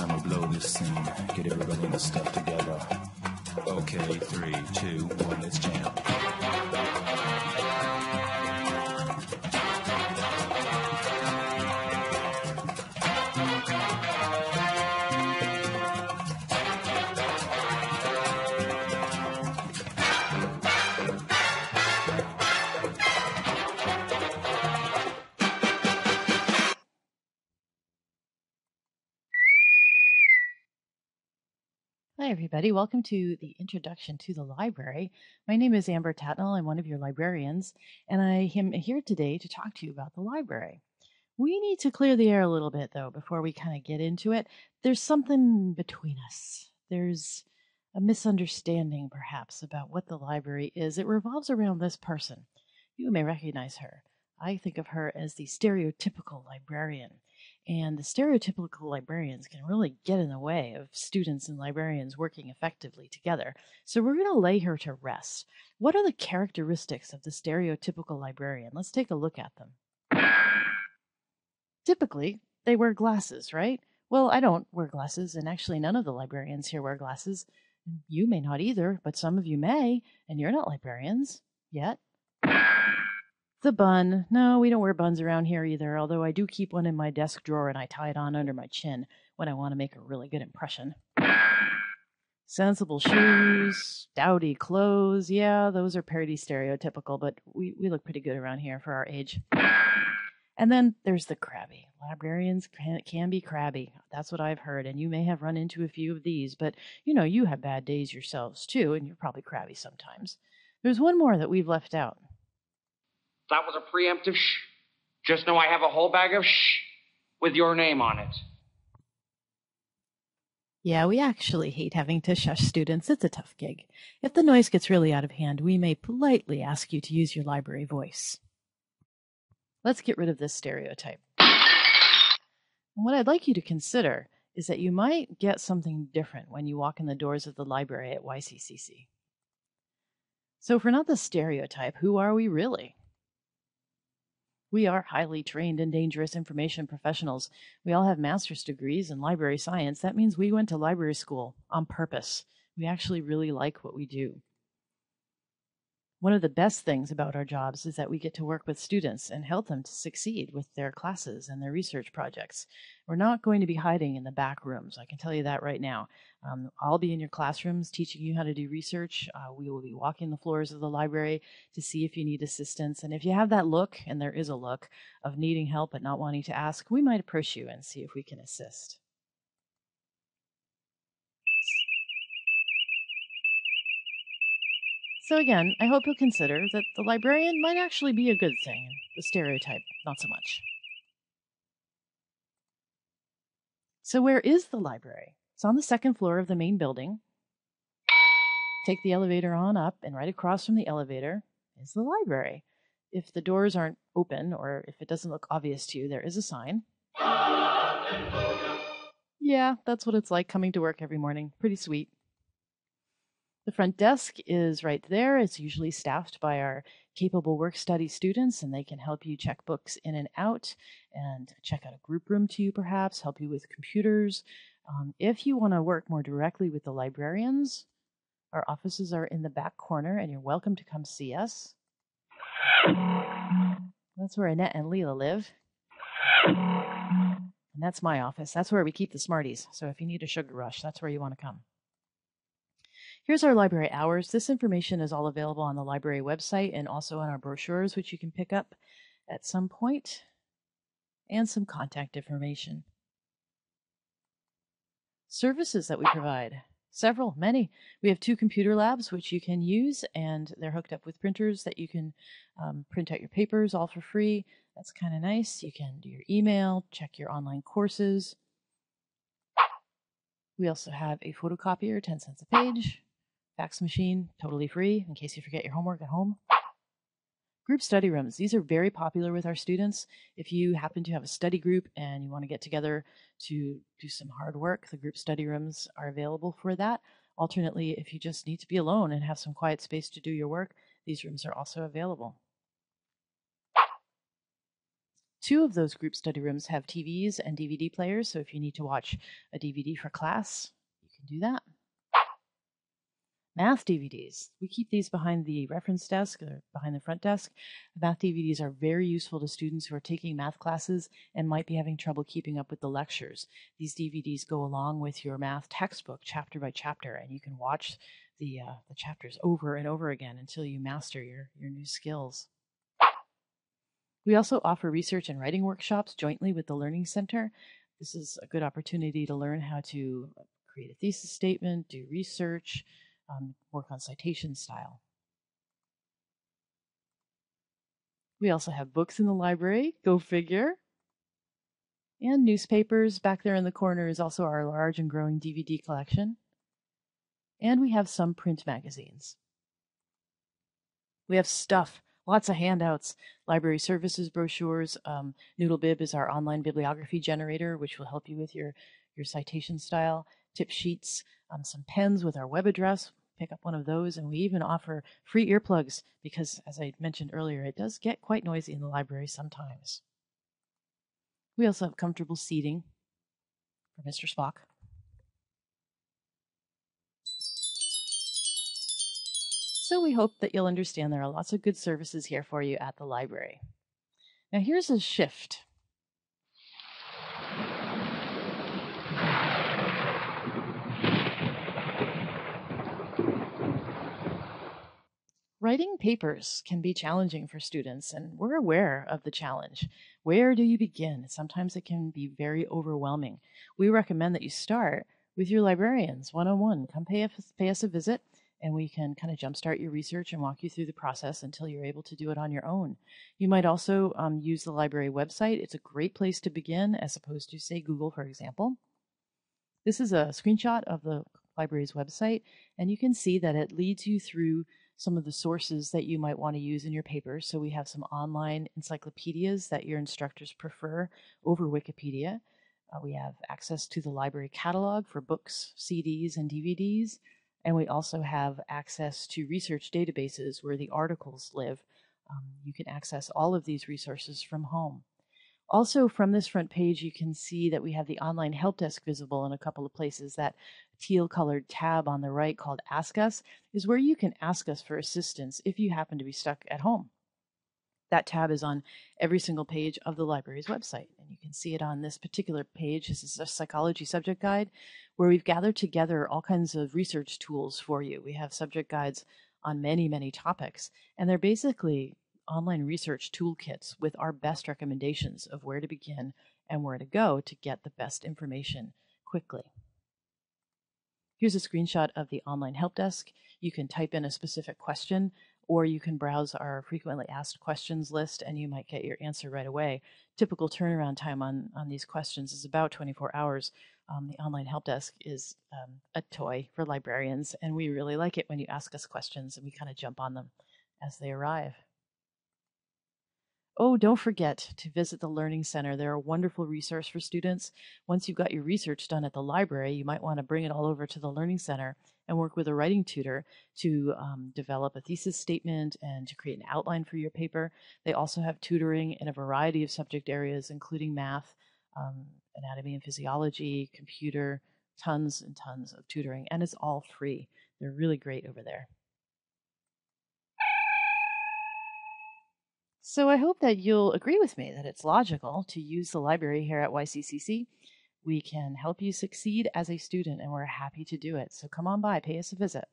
I'ma blow this scene. Get everybody in the stuff together. Okay, 3, 2, 1, let's jam. Hi, everybody. Welcome to the Introduction to the Library. My name is Amber Tatnall. I'm one of your librarians, and I am here today to talk to you about the library. We need to clear the air a little bit, though, before we kind of get into it. There's something between us. There's a misunderstanding, perhaps, about what the library is. It revolves around this person. You may recognize her. I think of her as the stereotypical librarian. And the stereotypical librarians can really get in the way of students and librarians working effectively together. So we're going to lay her to rest. What are the characteristics of the stereotypical librarian? Let's take a look at them. Typically, they wear glasses, right? Well, I don't wear glasses, and actually none of the librarians here wear glasses. You may not either, but some of you may, and you're not librarians yet. The bun. No, we don't wear buns around here either, although I do keep one in my desk drawer and I tie it on under my chin when I want to make a really good impression. Sensible shoes, dowdy clothes. Yeah, those are pretty stereotypical, but we look pretty good around here for our age. And then there's the crabby. Librarians can be crabby. That's what I've heard, and you may have run into a few of these, but you have bad days yourselves too, and you're probably crabby sometimes. There's one more that we've left out. That was a preemptive shh. Just know I have a whole bag of shh with your name on it. Yeah, we actually hate having to shush students. It's a tough gig. If the noise gets really out of hand, we may politely ask you to use your library voice. Let's get rid of this stereotype. And what I'd like you to consider is that you might get something different when you walk in the doors of the library at YCCC. So if we're not the stereotype, who are we really? We are highly trained and dangerous information professionals. We all have master's degrees in library science. That means we went to library school on purpose. We actually really like what we do. One of the best things about our jobs is that we get to work with students and help them to succeed with their classes and their research projects. We're not going to be hiding in the back rooms. I can tell you that right now. I'll be in your classrooms teaching you how to do research. We will be walking the floors of the library to see if you need assistance. And if you have that look, and there is a look, of needing help but not wanting to ask, we might approach you and see if we can assist. So again, I hope you'll consider that the librarian might actually be a good thing, the stereotype, not so much. So where is the library? It's on the second floor of the main building. Take the elevator on up, and right across from the elevator is the library. If the doors aren't open, or if it doesn't look obvious to you, there is a sign. Yeah, that's what it's like coming to work every morning. Pretty sweet. The front desk is right there. It's usually staffed by our capable work-study students, and they can help you check books in and out and check out a group room to you, perhaps, help you with computers. If you want to work more directly with the librarians, our offices are in the back corner, and you're welcome to come see us. That's where Annette and Leela live. And that's my office. That's where we keep the Smarties. So if you need a sugar rush, that's where you want to come. Here's our library hours. This information is all available on the library website and also on our brochures, which you can pick up at some point, and some contact information. Services that we provide. Several, many. We have 2 computer labs, which you can use, and they're hooked up with printers that you can print out your papers all for free. That's kind of nice. You can do your email, check your online courses. We also have a photocopier, 10 cents a page. Fax machine, totally free, in case you forget your homework at home. Group study rooms. These are very popular with our students. If you happen to have a study group and you want to get together to do some hard work, the group study rooms are available for that. Alternately, if you just need to be alone and have some quiet space to do your work, these rooms are also available. 2 of those group study rooms have TVs and DVD players, so if you need to watch a DVD for class, you can do that. Math DVDs. We keep these behind the reference desk or behind the front desk. Math DVDs are very useful to students who are taking math classes and might be having trouble keeping up with the lectures. These DVDs go along with your math textbook chapter by chapter, and you can watch the chapters over and over again until you master your new skills. We also offer research and writing workshops jointly with the Learning Center. This is a good opportunity to learn how to create a thesis statement, do research, work on citation style. We also have books in the library, go figure, and newspapers. Back there in the corner is also our large and growing DVD collection. And we have some print magazines. We have stuff, lots of handouts, library services brochures. NoodleBib is our online bibliography generator, which will help you with your citation style, tip sheets, some pens with our web address. Pick up one of those, and we even offer free earplugs because, as I mentioned earlier, it does get quite noisy in the library sometimes. We also have comfortable seating for Mr. Spock. So we hope that you'll understand there are lots of good services here for you at the library. Now here's a shift. Writing papers can be challenging for students, and we're aware of the challenge. Where do you begin? Sometimes it can be very overwhelming. We recommend that you start with your librarians one-on-one. Come pay us a visit, and we can kind of jumpstart your research and walk you through the process until you're able to do it on your own. You might also use the library website. It's a great place to begin, as opposed to, say, Google, for example. This is a screenshot of the library's website, and you can see that it leads you through some of the sources that you might want to use in your paper. So we have some online encyclopedias that your instructors prefer over Wikipedia. We have access to the library catalog for books, CDs, and DVDs. And we also have access to research databases where the articles live. You can access all of these resources from home. Also, from this front page, you can see that we have the online help desk visible in a couple of places. That teal-colored tab on the right called Ask Us is where you can ask us for assistance if you happen to be stuck at home. That tab is on every single page of the library's website, and you can see it on this particular page. This is a psychology subject guide where we've gathered together all kinds of research tools for you. We have subject guides on many, many topics, and they're basically online research toolkits with our best recommendations of where to begin and where to go to get the best information quickly. Here's a screenshot of the online help desk. You can type in a specific question, or you can browse our frequently asked questions list and you might get your answer right away. Typical turnaround time on these questions is about 24 hours. The online help desk is a toy for librarians, and we really like it when you ask us questions and we kind of jump on them as they arrive. Oh, don't forget to visit the Learning Center. They're a wonderful resource for students. Once you've got your research done at the library, you might want to bring it all over to the Learning Center and work with a writing tutor to develop a thesis statement and to create an outline for your paper. They also have tutoring in a variety of subject areas, including math, anatomy and physiology, computer, tons and tons of tutoring, and it's all free. They're really great over there. So I hope that you'll agree with me that it's logical to use the library here at YCCC. We can help you succeed as a student, and we're happy to do it. So come on by, pay us a visit.